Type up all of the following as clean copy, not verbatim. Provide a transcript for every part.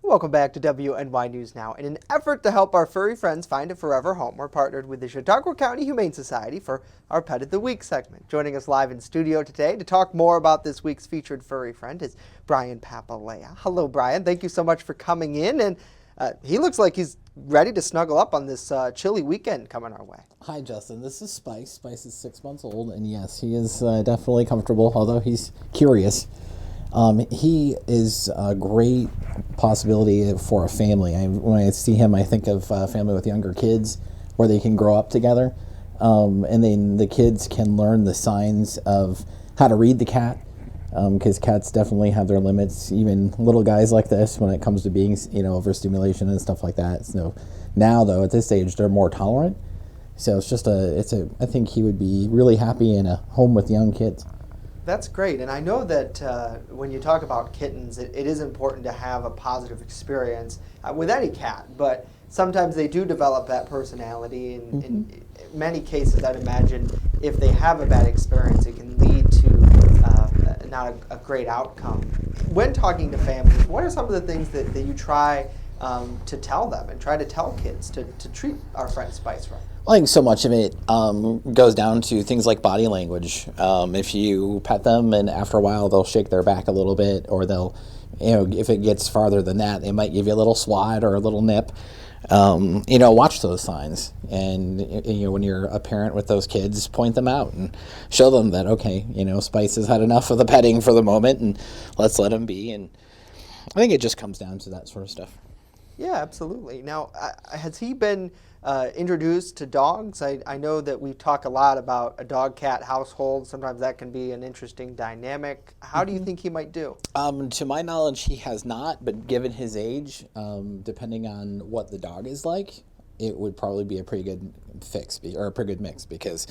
Welcome back to WNY News Now. In an effort to help our furry friends find a forever home, we're partnered with the Chautauqua County Humane Society for our Pet of the Week segment. Joining us live in studio today to talk more about this week's featured furry friend is Brian Papalea. Hello, Brian. Thank you so much for coming in. And he looks like he's ready to snuggle up on this chilly weekend coming our way. Hi, Justin. This is Spice. Spice is 6 months old, and yes, he is definitely comfortable, although he's curious. He is a great possibility for a family. When I see him, I think of a family with younger kids where they can grow up together, and then the kids can learn the signs of how to read the cat, because cats definitely have their limits, even little guys like this, when it comes to being, overstimulation and stuff like that. So now, though, at this age, they're more tolerant. So I think he would be really happy in a home with young kids. That's great, and I know that when you talk about kittens, it is important to have a positive experience with any cat, but sometimes they do develop that personality, and in many cases, I'd imagine if they have a bad experience, it can lead to not a great outcome. When talking to families, what are some of the things that you try to tell them and try to tell kids to treat our friend Spice right? I think so much of it goes down to things like body language. If you pet them and after a while they'll shake their back a little bit, or they'll, if it gets farther than that, they might give you a little swat or a little nip. Watch those signs. And, when you're a parent with those kids, point them out and show them that, okay, Spice has had enough of the petting for the moment and let's let him be. And I think it just comes down to that sort of stuff. Yeah, absolutely. Now, has he been introduced to dogs? I know that we talk a lot about a dog-cat household. Sometimes that can be an interesting dynamic. How do you think he might do? To my knowledge, he has not, but given his age, depending on what the dog is like, it would probably be a pretty good fix, or a pretty good mix, because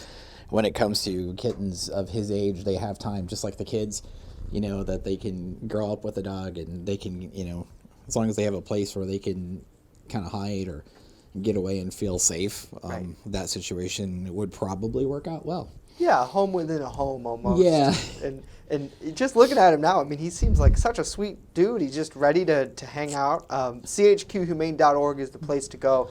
when it comes to kittens of his age, they have time, just like the kids, that they can grow up with a dog, and they can, as long as they have a place where they can kind of hide or get away and feel safe, right. That situation would probably work out well. Yeah, a home within a home almost. Yeah. And just looking at him now, I mean, he seems like such a sweet dude. He's just ready to hang out. CHQHumane.org is the place to go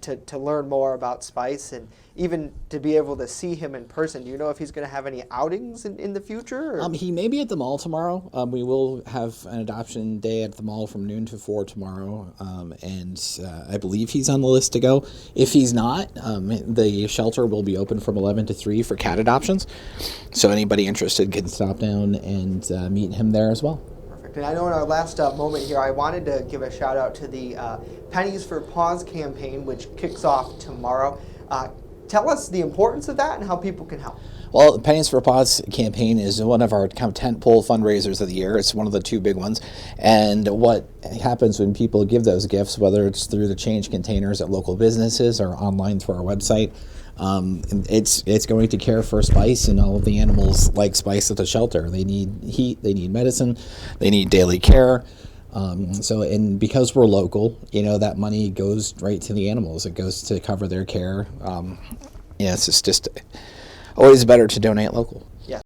to learn more about Spice and even to be able to see him in person. Do you know if he's going to have any outings in the future? He may be at the mall tomorrow. We will have an adoption day at the mall from noon to 4 tomorrow, and I believe he's on the list to go. If he's not, the shelter will be open from 11 to 3 for cat adoptions, so anybody interested can stop down and meet him there as well. Perfect. And I know in our last moment here, I wanted to give a shout out to the Pennies for Paws campaign, which kicks off tomorrow. Tell us the importance of that and how people can help. Well, the Pennies for Paws campaign is one of our kind of tentpole fundraisers of the year. It's one of the two big ones. And what happens when people give those gifts, whether it's through the change containers at local businesses or online through our website, it's going to care for Spice and all of the animals like Spice at the shelter. They need heat, they need medicine, they need daily care. And because we're local, that money goes right to the animals. It goes to cover their care. It's just always better to donate local.